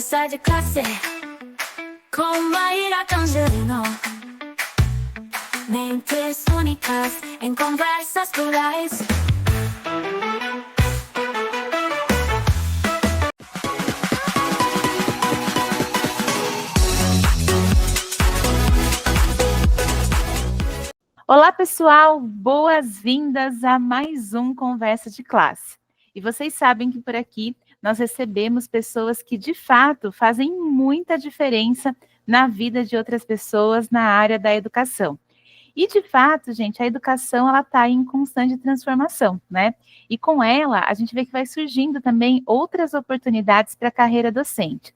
Conversa de classe com Maíra Tangerino. Mentes únicas em conversas plurais. Olá, pessoal! Boas-vindas a mais um Conversa de Classe. E vocês sabem que por aqui nós recebemos pessoas que, de fato, fazem muita diferença na vida de outras pessoas na área da educação. E, de fato, gente, a educação ela está em constante transformação, né? E com ela, a gente vê que vai surgindo também outras oportunidades para a carreira docente.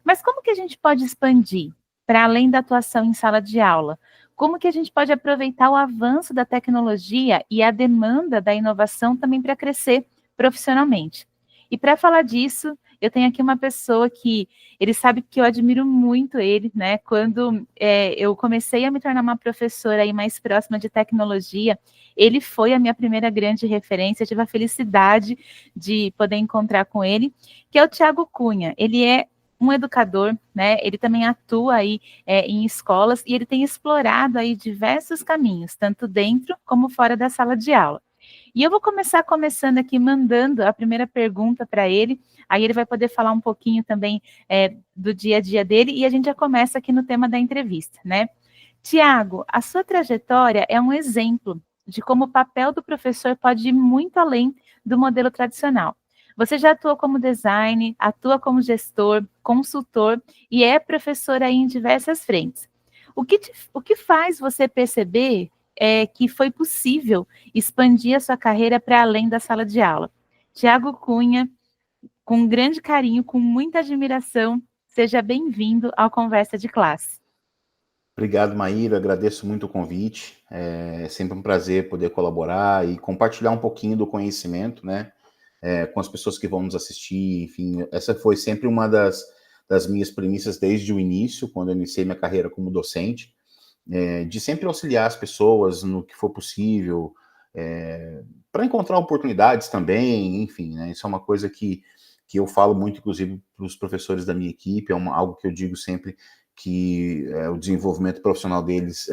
Mas como que a gente pode expandir para além da atuação em sala de aula? Como que a gente pode aproveitar o avanço da tecnologia e a demanda da inovação também para crescer profissionalmente? E para falar disso, eu tenho aqui uma pessoa que ele sabe que eu admiro muito ele, né? Quando eu comecei a me tornar uma professora aí mais próxima de tecnologia, ele foi a minha primeira grande referência. Eu tive a felicidade de poder encontrar com ele, que é o Thiago Cunha. Ele é um educador, né? Ele também atua aí em escolas e ele tem explorado aí diversos caminhos, tanto dentro como fora da sala de aula. E eu vou começando aqui mandando a primeira pergunta para ele, aí ele vai poder falar um pouquinho também do dia a dia dele e a gente já começa aqui no tema da entrevista, né? Tiago, a sua trajetória é um exemplo de como o papel do professor pode ir muito além do modelo tradicional. Você já atuou como design, atua como gestor, consultor e é professor aí em diversas frentes. O que faz você perceber que foi possível expandir a sua carreira para além da sala de aula? Tiago Cunha, com grande carinho, com muita admiração, seja bem-vindo ao Conversa de Classe. Obrigado, Maíra, agradeço muito o convite, é sempre um prazer poder colaborar e compartilhar um pouquinho do conhecimento, né, com as pessoas que vão nos assistir, enfim, essa foi sempre uma das minhas premissas desde o início, quando eu iniciei minha carreira como docente, de sempre auxiliar as pessoas no que for possível, para encontrar oportunidades também, enfim, né, isso é uma coisa que eu falo muito, inclusive, para os professores da minha equipe, algo que eu digo sempre, que o desenvolvimento profissional deles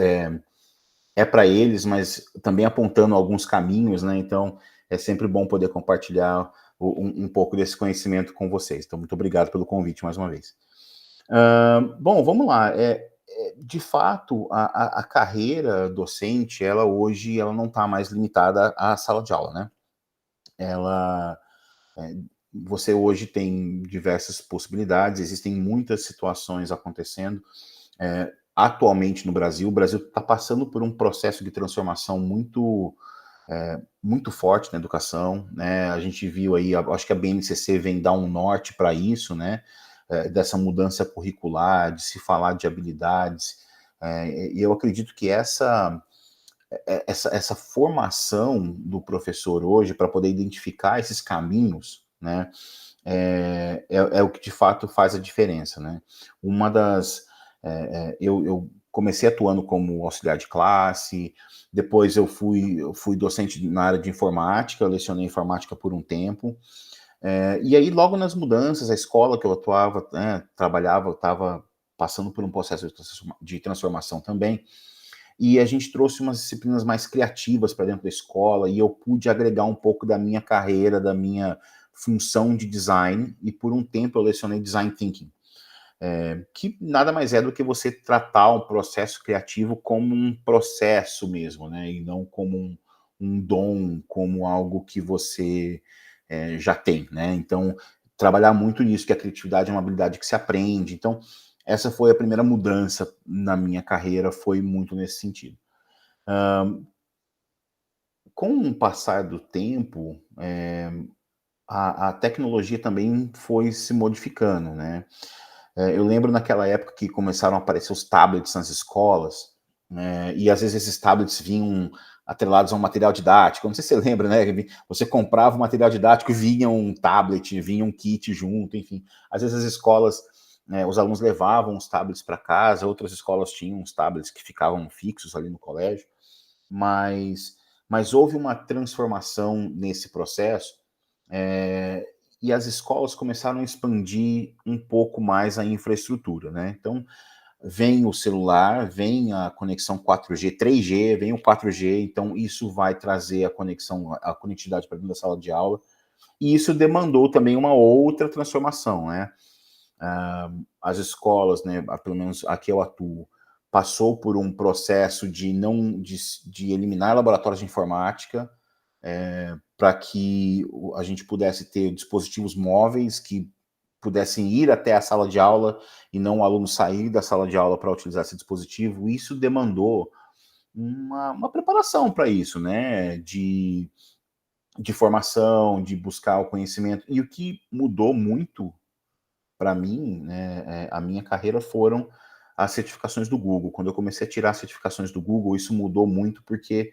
é para eles, mas também apontando alguns caminhos, né? Então, é sempre bom poder compartilhar um pouco desse conhecimento com vocês. Então, muito obrigado pelo convite mais uma vez. Bom, vamos lá. De fato, a carreira docente, ela hoje, ela não está mais limitada à sala de aula, né? Você hoje tem diversas possibilidades, existem muitas situações acontecendo atualmente no Brasil. O Brasil está passando por um processo de transformação muito forte na educação, né? A gente viu aí, acho que a BNCC vem dar um norte para isso, né? Dessa mudança curricular, de se falar de habilidades, e eu acredito que essa formação do professor hoje, para poder identificar esses caminhos, né, é o que de fato faz a diferença, né? Uma das... eu comecei atuando como auxiliar de classe, depois eu fui docente na área de informática, eu lecionei informática por um tempo, e aí logo nas mudanças, a escola que eu atuava, trabalhava, eu estava passando por um processo de transformação também, e a gente trouxe umas disciplinas mais criativas para dentro da escola, e eu pude agregar um pouco da minha carreira, da minha função de design, e por um tempo eu lecionei design thinking, que nada mais é do que você tratar um processo criativo como um processo mesmo, né, e não como um dom, como algo que você já tem, né? Então, trabalhar muito nisso, que a criatividade é uma habilidade que se aprende. Então, essa foi a primeira mudança na minha carreira, foi muito nesse sentido. Com o passar do tempo, a tecnologia também foi se modificando, né? Eu lembro naquela época que começaram a aparecer os tablets nas escolas, né, e às vezes esses tablets vinham atrelados a um material didático. Não sei se você lembra, né? Você comprava o material didático e vinha um tablet, vinha um kit junto, enfim. Às vezes as escolas, os alunos levavam os tablets para casa, outras escolas tinham os tablets que ficavam fixos ali no colégio, mas houve uma transformação nesse processo, e as escolas começaram a expandir um pouco mais a infraestrutura, né? Então, vem o celular, vem a conexão 4G, 3G, vem o 4G, então isso vai trazer a conectividade para dentro da sala de aula, e isso demandou também uma outra transformação, né? As escolas, né, pelo menos aqui eu atuo, passou por um processo de eliminar laboratórios de informática, para que a gente pudesse ter dispositivos móveis que pudessem ir até a sala de aula e não o aluno sair da sala de aula para utilizar esse dispositivo. Isso demandou uma preparação para isso, né? De formação, de buscar o conhecimento. E o que mudou muito para mim, né, a minha carreira foram as certificações do Google. Quando eu comecei a tirar as certificações do Google, isso mudou muito porque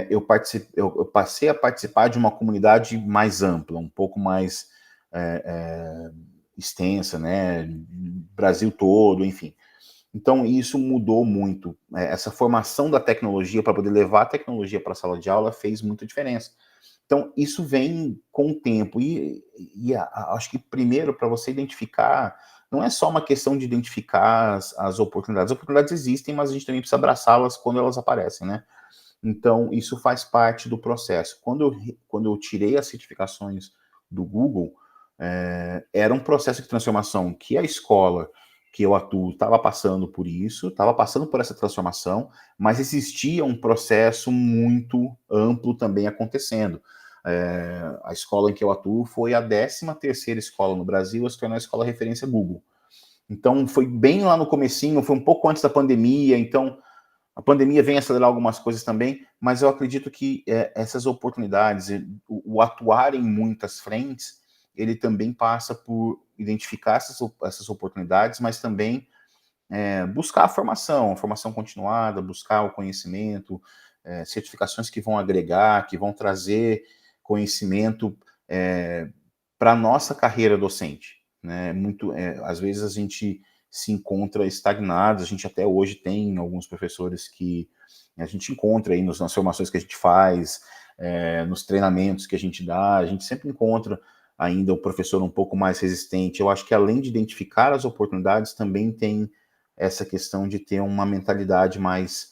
eu passei a participar de uma comunidade mais ampla, um pouco mais extensa, né, Brasil todo, enfim. Então, isso mudou muito. Essa formação da tecnologia para poder levar a tecnologia para a sala de aula fez muita diferença. Então, isso vem com o tempo. E acho que, primeiro, para você identificar, não é só uma questão de identificar as oportunidades. As oportunidades existem, mas a gente também precisa abraçá-las quando elas aparecem, né? Então, isso faz parte do processo. Quando eu tirei as certificações do Google, era um processo de transformação que a escola que eu atuo estava passando por isso, estava passando por essa transformação, mas existia um processo muito amplo também acontecendo. A escola em que eu atuo foi a 13ª escola no Brasil a se tornar a escola referência Google. Então, foi bem lá no comecinho, foi um pouco antes da pandemia, então a pandemia vem acelerar algumas coisas também, mas eu acredito que essas oportunidades, o atuar em muitas frentes, ele também passa por identificar essas oportunidades, mas também buscar a formação continuada, buscar o conhecimento, certificações que vão agregar, que vão trazer conhecimento para a nossa carreira docente, né? Às vezes a gente se encontra estagnado, a gente até hoje tem alguns professores que a gente encontra aí nas formações que a gente faz, nos treinamentos que a gente dá, a gente sempre encontra ainda o professor um pouco mais resistente. Eu acho que além de identificar as oportunidades, também tem essa questão de ter uma mentalidade mais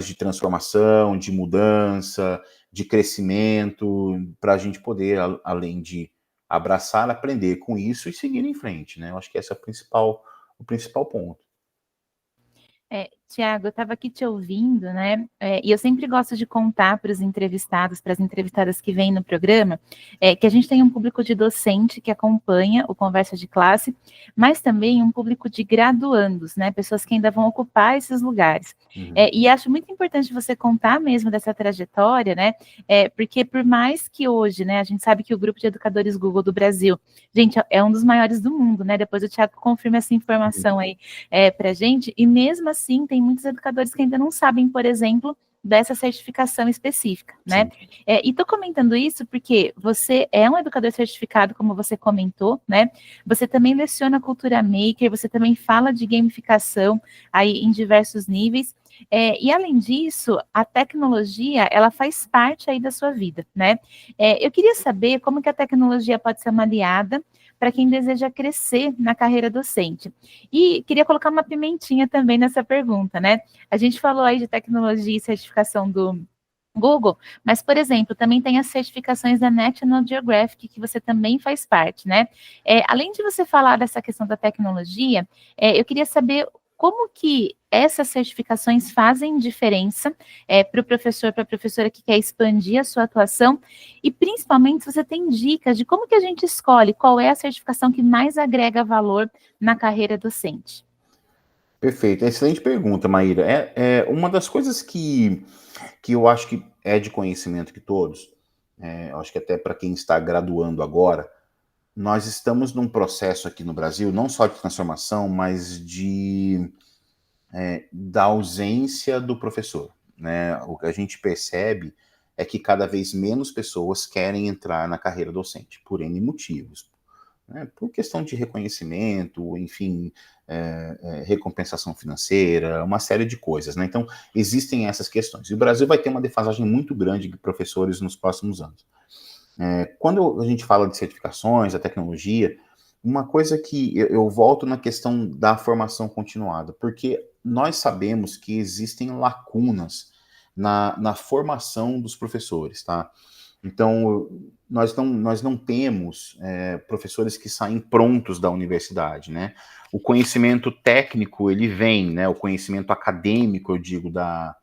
de transformação, de mudança, de crescimento, para a gente poder, além de abraçar, aprender com isso e seguir em frente, né? Eu acho que esse é o principal ponto. Tiago, eu estava aqui te ouvindo, né? E eu sempre gosto de contar para os entrevistados, para as entrevistadas que vêm no programa, que a gente tem um público de docente que acompanha o Conversa de Classe, mas também um público de graduandos, né? Pessoas que ainda vão ocupar esses lugares. Uhum. E acho muito importante você contar mesmo dessa trajetória, né? Porque por mais que hoje, né, a gente sabe que o grupo de educadores Google do Brasil, gente, é um dos maiores do mundo, né? Depois o Tiago confirma essa informação aí para a gente, e mesmo assim tem muitos educadores que ainda não sabem, por exemplo, dessa certificação específica, né? E estou comentando isso porque você é um educador certificado, como você comentou, né? Você também leciona cultura maker, você também fala de gamificação aí em diversos níveis. E além disso, a tecnologia, ela faz parte aí da sua vida, né? Eu queria saber como que a tecnologia pode ser uma aliada para quem deseja crescer na carreira docente. E queria colocar uma pimentinha também nessa pergunta, né? A gente falou aí de tecnologia e certificação do Google, mas, por exemplo, também tem as certificações da National Geographic, que você também faz parte, né? Além de você falar dessa questão da tecnologia, eu queria saber como que essas certificações fazem diferença para o professor, para a professora que quer expandir a sua atuação, e principalmente se você tem dicas de como que a gente escolhe qual é a certificação que mais agrega valor na carreira docente. Perfeito, excelente pergunta, Maíra. Uma das coisas que eu acho que é de conhecimento de todos, eu acho que até para quem está graduando agora, nós estamos num processo aqui no Brasil, não só de transformação, mas da ausência do professor, né? O que a gente percebe é que cada vez menos pessoas querem entrar na carreira docente, por N motivos, né? Por questão de reconhecimento, enfim, recompensação financeira, uma série de coisas, né? Então, existem essas questões. E o Brasil vai ter uma defasagem muito grande de professores nos próximos anos. Quando a gente fala de certificações, da tecnologia, uma coisa que eu volto na questão da formação continuada, porque nós sabemos que existem lacunas na formação dos professores, tá? Então, nós não temos professores que saem prontos da universidade, né? O conhecimento técnico, ele vem, né? O conhecimento acadêmico, eu digo, da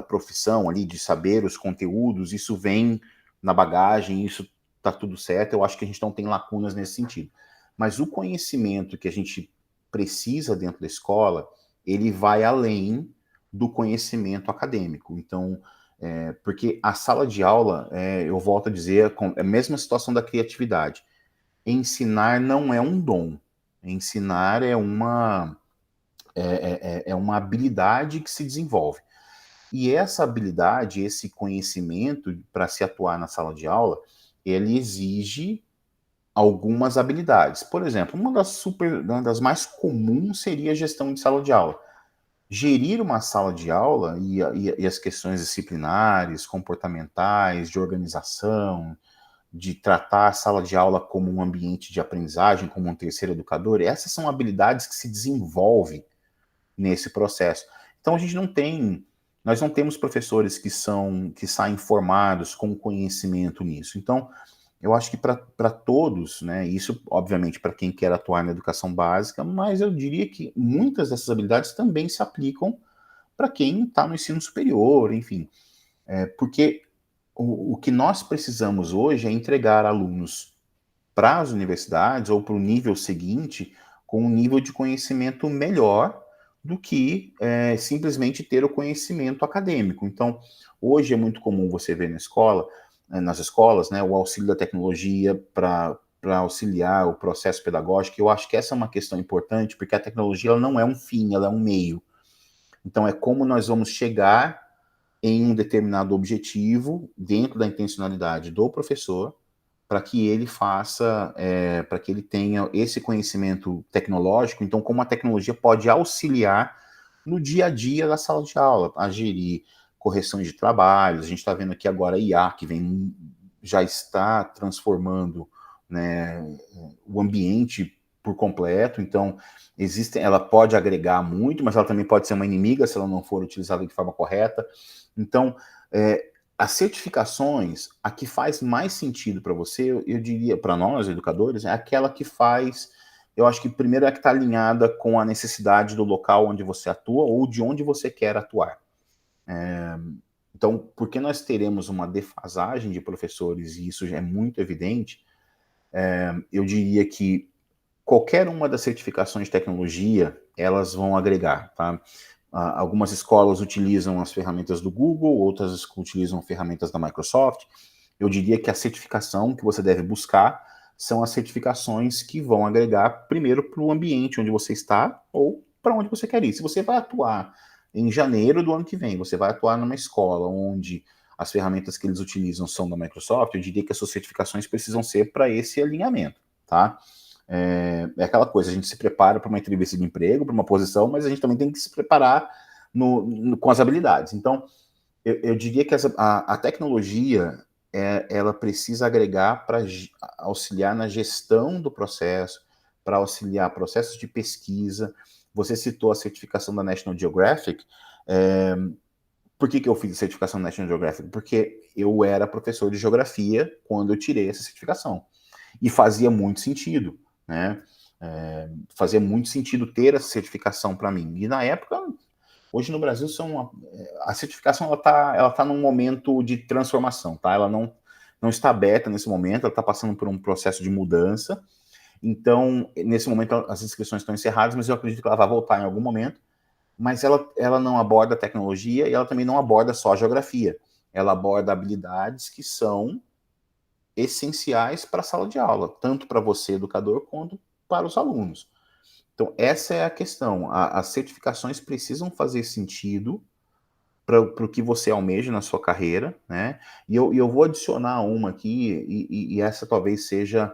profissão ali, de saber os conteúdos, isso vem na bagagem, isso tá tudo certo, eu acho que a gente não tem lacunas nesse sentido. Mas o conhecimento que a gente precisa dentro da escola, ele vai além do conhecimento acadêmico. Então, porque a sala de aula, eu volto a dizer, é a mesma situação da criatividade. Ensinar não é um dom. Ensinar é uma habilidade que se desenvolve. E essa habilidade, esse conhecimento para se atuar na sala de aula, ele exige algumas habilidades. Por exemplo, uma das mais comuns seria a gestão de sala de aula. Gerir uma sala de aula e as questões disciplinares, comportamentais, de organização, de tratar a sala de aula como um ambiente de aprendizagem, como um terceiro educador, essas são habilidades que se desenvolvem nesse processo. Então nós não temos professores que saem formados com conhecimento nisso. Então, eu acho que para todos, né, isso obviamente para quem quer atuar na educação básica, mas eu diria que muitas dessas habilidades também se aplicam para quem está no ensino superior, enfim, porque o que nós precisamos hoje é entregar alunos para as universidades ou para o nível seguinte com um nível de conhecimento melhor do que simplesmente ter o conhecimento acadêmico. Então, hoje é muito comum você ver nas escolas, né, o auxílio da tecnologia para auxiliar o processo pedagógico. Eu acho que essa é uma questão importante, porque a tecnologia ela não é um fim, ela é um meio. Então, é como nós vamos chegar em um determinado objetivo dentro da intencionalidade do professor, para que ele para que ele tenha esse conhecimento tecnológico. Então, como a tecnologia pode auxiliar no dia a dia da sala de aula, a gerir correções de trabalhos. A gente está vendo aqui agora a IA, que já está transformando, né, o ambiente por completo. Então, ela pode agregar muito, mas ela também pode ser uma inimiga se ela não for utilizada de forma correta. Então, as certificações, a que faz mais sentido para você, eu diria, para nós, educadores, é aquela que faz, eu acho que primeiro é que está alinhada com a necessidade do local onde você atua ou de onde você quer atuar. Então, porque nós teremos uma defasagem de professores, e isso já é muito evidente, eu diria que qualquer uma das certificações de tecnologia, elas vão agregar, tá? Algumas escolas utilizam as ferramentas do Google, outras utilizam ferramentas da Microsoft. Eu diria que a certificação que você deve buscar são as certificações que vão agregar primeiro para o ambiente onde você está ou para onde você quer ir. Se você vai atuar em janeiro do ano que vem, você vai atuar numa escola onde as ferramentas que eles utilizam são da Microsoft, eu diria que as suas certificações precisam ser para esse alinhamento, tá? É aquela coisa, a gente se prepara para uma entrevista de emprego, para uma posição, mas a gente também tem que se preparar com as habilidades. Então, eu diria que a tecnologia, ela precisa agregar para auxiliar na gestão do processo, para auxiliar processos de pesquisa. Você citou a certificação da National Geographic. Por que eu fiz a certificação da National Geographic? Porque eu era professor de geografia quando eu tirei essa certificação. E fazia muito sentido, né? Fazia muito sentido ter essa certificação para mim. E na época, hoje no Brasil, a certificação ela tá num momento de transformação, tá? Ela não está aberta nesse momento, ela está passando por um processo de mudança. Então, nesse momento, as inscrições estão encerradas, mas eu acredito que ela vai voltar em algum momento. Mas ela não aborda tecnologia e ela também não aborda só a geografia. Ela aborda habilidades que são essenciais para a sala de aula, tanto para você, educador, quanto para os alunos. Então, essa é a questão. As certificações precisam fazer sentido para o que você almeja na sua carreira, né? E eu vou adicionar uma aqui, e essa talvez seja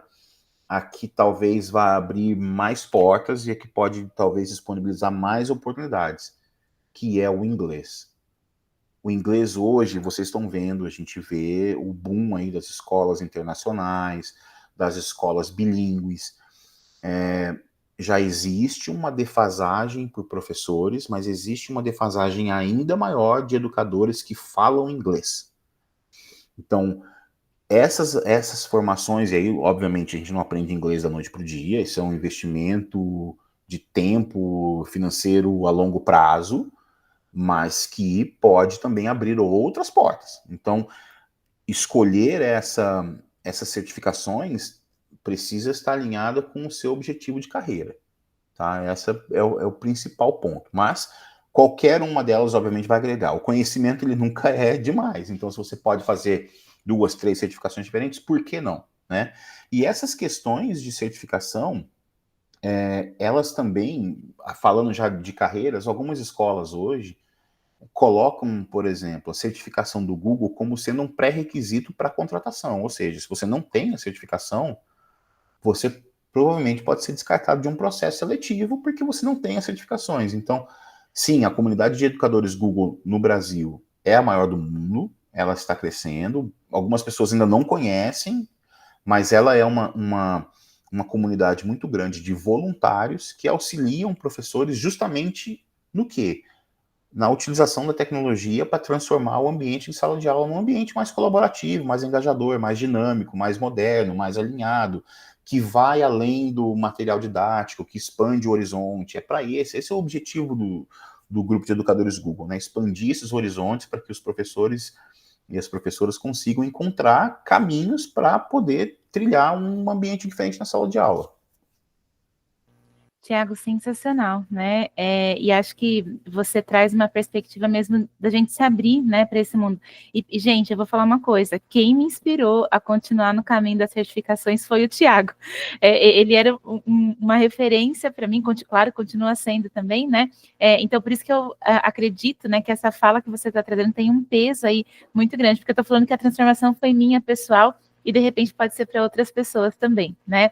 a que talvez vá abrir mais portas e a que pode talvez disponibilizar mais oportunidades, que é o inglês. O inglês hoje, vocês estão vendo, a gente vê o boom aí das escolas internacionais, das escolas bilíngues. Já existe uma defasagem por professores, mas existe uma defasagem ainda maior de educadores que falam inglês. Então, essas formações, e aí, obviamente, a gente não aprende inglês da noite para o dia, isso é um investimento de tempo financeiro a longo prazo, mas que pode também abrir outras portas. Então, escolher essas certificações precisa estar alinhada com o seu objetivo de carreira. Tá? Esse é o principal ponto. Mas qualquer uma delas, obviamente, vai agregar. O conhecimento, ele nunca é demais. Então, se você pode fazer 2, 3 certificações diferentes, por que não? Né? E essas questões de certificação, elas também, falando já de carreiras, algumas escolas hoje colocam, por exemplo, a certificação do Google como sendo um pré-requisito para a contratação. Ou seja, se você não tem a certificação, você provavelmente pode ser descartado de um processo seletivo porque você não tem as certificações. Então, sim, a comunidade de educadores Google no Brasil é a maior do mundo, ela está crescendo, algumas pessoas ainda não conhecem, mas ela é uma comunidade muito grande de voluntários que auxiliam professores justamente no quê? Na utilização da tecnologia para transformar o ambiente de sala de aula num ambiente mais colaborativo, mais engajador, mais dinâmico, mais moderno, mais alinhado, que vai além do material didático, que expande o horizonte. É para esse é o objetivo do grupo de educadores Google, né? Expandir esses horizontes para que os professores e as professoras consigam encontrar caminhos para poder trilhar um ambiente diferente na sala de aula. Tiago, sensacional, né? E acho que você traz uma perspectiva mesmo da gente se abrir, né, para esse mundo. E, gente, eu vou falar uma coisa: quem me inspirou a continuar no caminho das certificações foi o Tiago. Ele era uma referência para mim, claro, continua sendo também, né? Então, por isso que eu acredito, né, que essa fala que você está trazendo tem um peso aí muito grande, porque eu estou falando que a transformação foi minha, pessoal, e de repente pode ser para outras pessoas também, né?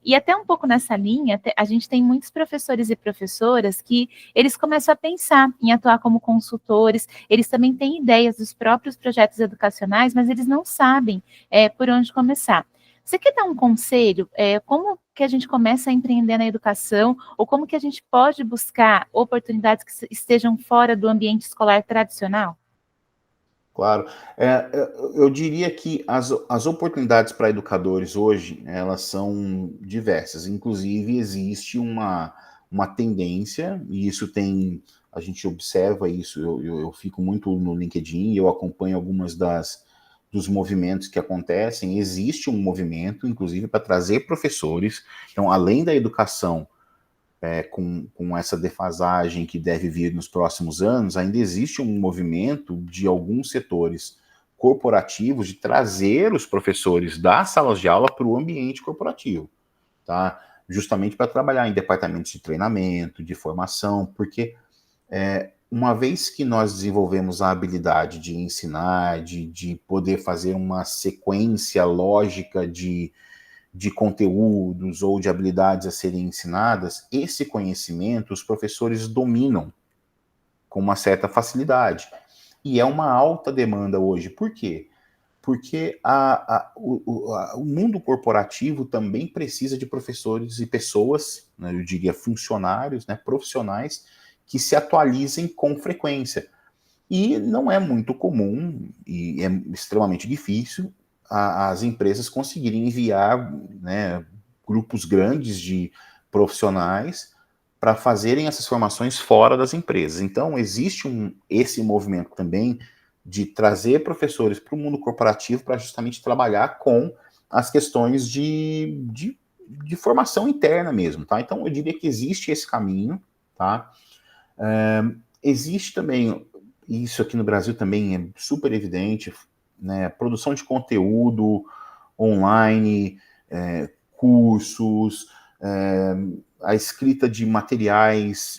E até um pouco nessa linha, a gente tem muitos professores e professoras que eles começam a pensar em atuar como consultores, eles também têm ideias dos próprios projetos educacionais, mas eles não sabem por onde começar. Você quer dar um conselho? Como que a gente começa a empreender na educação, ou como que a gente pode buscar oportunidades que estejam fora do ambiente escolar tradicional? Claro. Eu diria que as oportunidades para educadores hoje, elas são diversas. Inclusive, existe uma tendência, e isso a gente observa isso, eu fico muito no LinkedIn, eu acompanho algumas dos movimentos que acontecem. Existe um movimento, inclusive, para trazer professores. Então, além da educação, com essa defasagem que deve vir nos próximos anos, ainda existe um movimento de alguns setores corporativos de trazer os professores das salas de aula para o ambiente corporativo, tá? Justamente para trabalhar em departamentos de treinamento, de formação, porque uma vez que nós desenvolvemos a habilidade de ensinar, de poder fazer uma sequência lógica de conteúdos ou de habilidades a serem ensinadas, esse conhecimento os professores dominam com uma certa facilidade. E é uma alta demanda hoje. Por quê? Porque o mundo corporativo também precisa de professores e pessoas, né, eu diria funcionários, né, profissionais, que se atualizem com frequência. E não é muito comum, e é extremamente difícil, as empresas conseguirem enviar, né, grupos grandes de profissionais para fazerem essas formações fora das empresas. Então, existe esse movimento também de trazer professores para o mundo corporativo para justamente trabalhar com as questões de formação interna mesmo, tá? Então, eu diria que existe esse caminho, tá? Existe também, isso aqui no Brasil também é super evidente, né, produção de conteúdo online, cursos, a escrita de materiais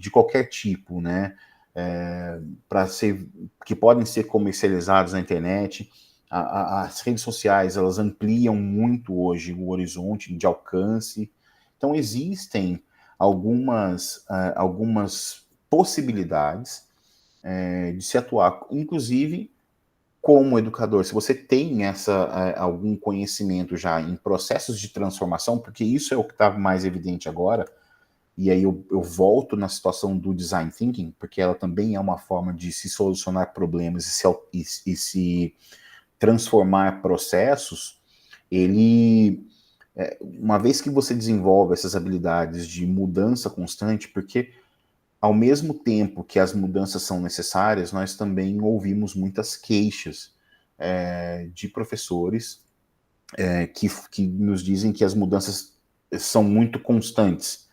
de qualquer tipo, né, que podem ser comercializados na internet. As redes sociais, elas ampliam muito hoje o horizonte de alcance. Então, existem algumas possibilidades de se atuar, inclusive como educador, se você tem algum conhecimento já em processos de transformação, porque isso é o que está mais evidente agora, e aí eu volto na situação do design thinking, porque ela também é uma forma de se solucionar problemas e se transformar processos. Uma vez que você desenvolve essas habilidades de mudança constante, porque ao mesmo tempo que as mudanças são necessárias, nós também ouvimos muitas queixas de professores que nos dizem que as mudanças são muito constantes,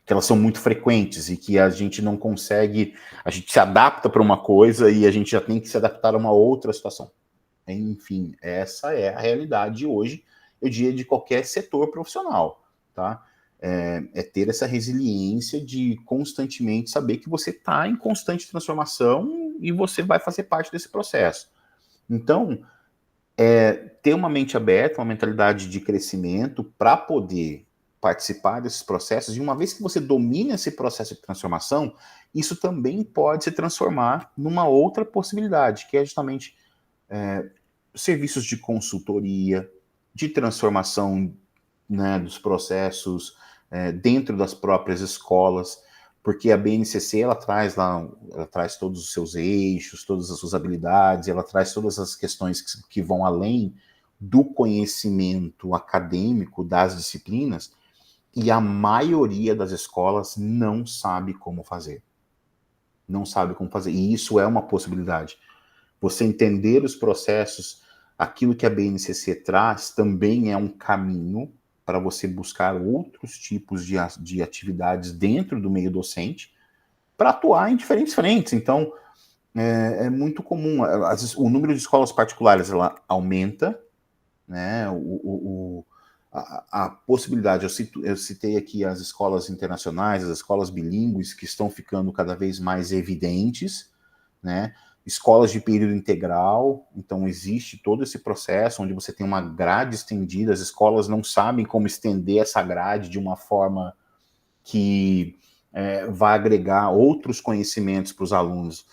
que elas são muito frequentes e que a gente não consegue, a gente se adapta para uma coisa e a gente já tem que se adaptar a uma outra situação. Enfim, essa é a realidade hoje, eu diria, de qualquer setor profissional, tá? Ter essa resiliência de constantemente saber que você está em constante transformação e você vai fazer parte desse processo. Então, ter uma mente aberta, uma mentalidade de crescimento para poder participar desses processos, e uma vez que você domina esse processo de transformação, isso também pode se transformar numa outra possibilidade, que é justamente serviços de consultoria, de transformação, né, dos processos dentro das próprias escolas, porque a BNCC ela traz todos os seus eixos, todas as suas habilidades, ela traz todas as questões que vão além do conhecimento acadêmico das disciplinas, e a maioria das escolas não sabe como fazer. Não sabe como fazer, e isso é uma possibilidade. Você entender os processos, aquilo que a BNCC traz, também é um caminho para você buscar outros tipos de atividades dentro do meio docente para atuar em diferentes frentes. Então, é muito comum. O número de escolas particulares ela aumenta, né? A possibilidade, eu citei aqui as escolas internacionais, as escolas bilíngues, que estão ficando cada vez mais evidentes, né? Escolas de período integral, então existe todo esse processo onde você tem uma grade estendida, as escolas não sabem como estender essa grade de uma forma que vai agregar outros conhecimentos para os alunos,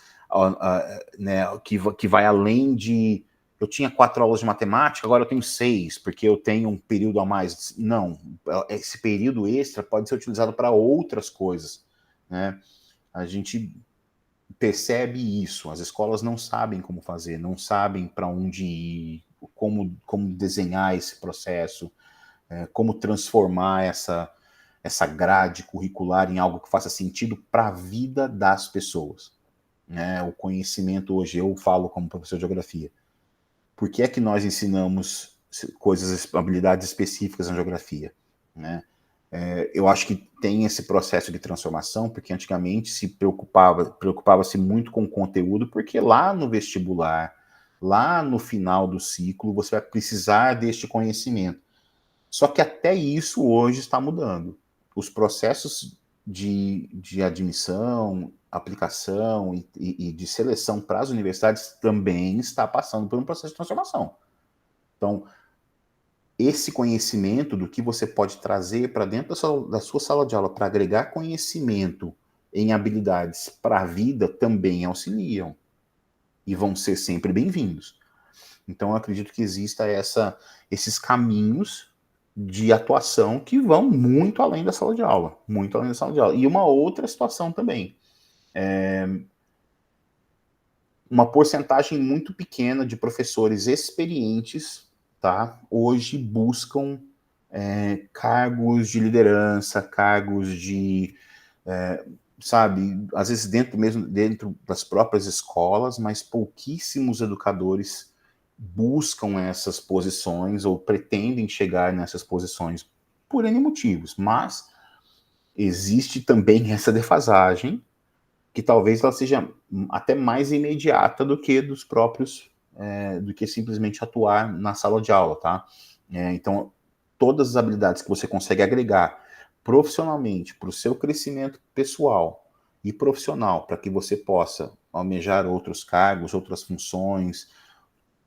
né, que vai além de eu tinha 4 aulas de matemática, agora eu tenho 6, porque eu tenho um período a mais. Não, esse período extra pode ser utilizado para outras coisas, né? A gente percebe isso, as escolas não sabem como fazer, não sabem para onde ir, como desenhar esse processo, como transformar essa grade curricular em algo que faça sentido para a vida das pessoas. Né? O conhecimento hoje, eu falo como professor de geografia, por que é que nós ensinamos habilidades específicas na geografia? Né? Eu acho que tem esse processo de transformação, porque antigamente se preocupava-se muito com o conteúdo, porque lá no vestibular, lá no final do ciclo, você vai precisar deste conhecimento. Só que até isso hoje está mudando. Os processos de admissão, aplicação e de seleção para as universidades também está passando por um processo de transformação. Então, esse conhecimento do que você pode trazer para dentro da sua sala de aula para agregar conhecimento em habilidades para a vida também auxiliam e vão ser sempre bem-vindos. Então, eu acredito que exista esses caminhos de atuação que vão muito além da sala de aula, muito além da sala de aula. E uma outra situação também, uma porcentagem muito pequena de professores experientes, tá, hoje buscam cargos de liderança, cargos de, sabe, às vezes dentro das próprias escolas, mas pouquíssimos educadores buscam essas posições ou pretendem chegar nessas posições por N motivos, mas existe também essa defasagem que talvez ela seja até mais imediata do que dos próprios, do que simplesmente atuar na sala de aula, tá? Então, todas as habilidades que você consegue agregar profissionalmente para o seu crescimento pessoal e profissional, para que você possa almejar outros cargos, outras funções,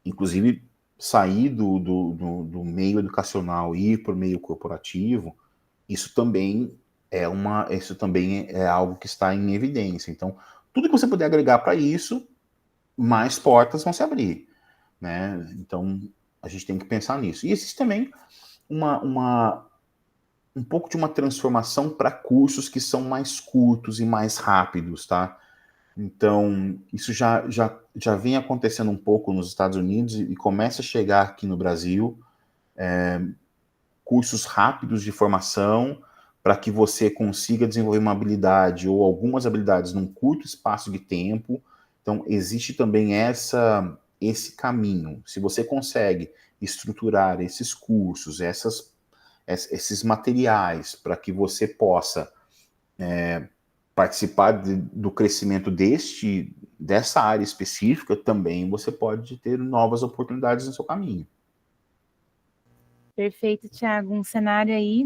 inclusive sair do meio educacional e ir para o meio corporativo, isso também é algo que está em evidência. Então, tudo que você puder agregar para isso, mais portas vão se abrir, né? Então, a gente tem que pensar nisso. E existe também um pouco de uma transformação para cursos que são mais curtos e mais rápidos, tá? Então, isso já vem acontecendo um pouco nos Estados Unidos e começa a chegar aqui no Brasil, cursos rápidos de formação para que você consiga desenvolver uma habilidade ou algumas habilidades num curto espaço de tempo. Então, existe também esse caminho. Se você consegue estruturar esses cursos, esses materiais para que você possa participar do crescimento dessa área específica, também você pode ter novas oportunidades no seu caminho. Perfeito, Thiago. Um cenário aí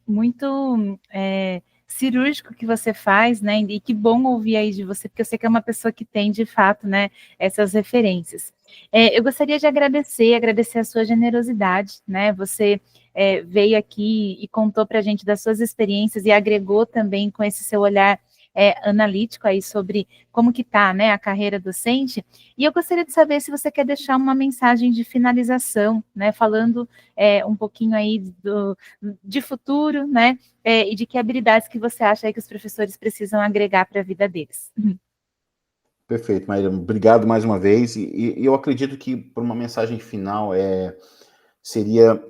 muito cirúrgico que você faz, né? E que bom ouvir aí de você, porque eu sei que é uma pessoa que tem, de fato, né, essas referências. Eu gostaria de agradecer a sua generosidade, né? Você veio aqui e contou para a gente das suas experiências e agregou também com esse seu olhar analítico aí sobre como que está, né, a carreira docente. E eu gostaria de saber se você quer deixar uma mensagem de finalização, né, falando um pouquinho aí de futuro, né, e de que habilidades que você acha aí que os professores precisam agregar para a vida deles. Perfeito, Maíra. Obrigado mais uma vez. E eu acredito que, por uma mensagem final, seria: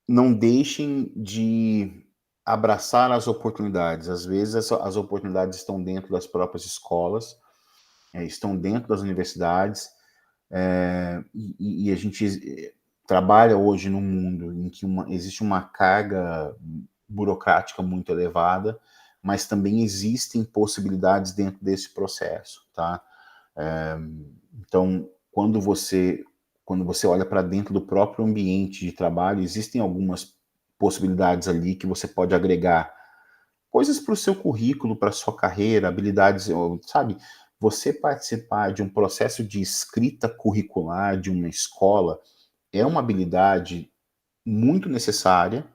não deixem de abraçar as oportunidades. Às vezes, as oportunidades estão dentro das próprias escolas, estão dentro das universidades, e a gente trabalha hoje num mundo em que existe uma carga burocrática muito elevada, mas também existem possibilidades dentro desse processo, tá? Então, quando você olha para dentro do próprio ambiente de trabalho, existem algumas possibilidades ali que você pode agregar coisas para o seu currículo, para a sua carreira, habilidades, sabe? Você participar de um processo de escrita curricular de uma escola é uma habilidade muito necessária.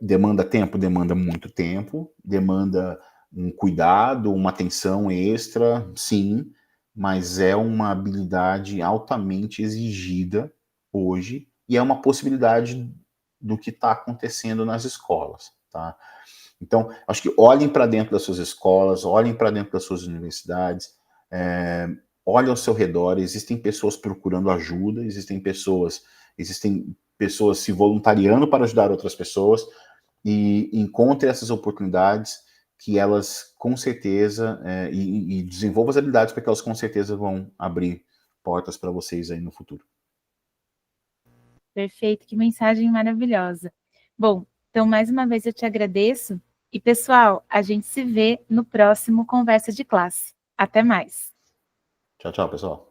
Demanda tempo, demanda muito tempo, demanda um cuidado, uma atenção extra, sim, mas é uma habilidade altamente exigida hoje e é uma possibilidade do que está acontecendo nas escolas, tá? Então, acho que olhem para dentro das suas escolas, olhem para dentro das suas universidades, olhem ao seu redor, existem pessoas procurando ajuda, existem pessoas se voluntariando para ajudar outras pessoas, e encontre essas oportunidades que elas, com certeza, e desenvolva as habilidades para que elas, com certeza, vão abrir portas para vocês aí no futuro. Perfeito, que mensagem maravilhosa. Bom, então, mais uma vez eu te agradeço. E, pessoal, a gente se vê no próximo Conversa de Classe. Até mais. Tchau, tchau, pessoal.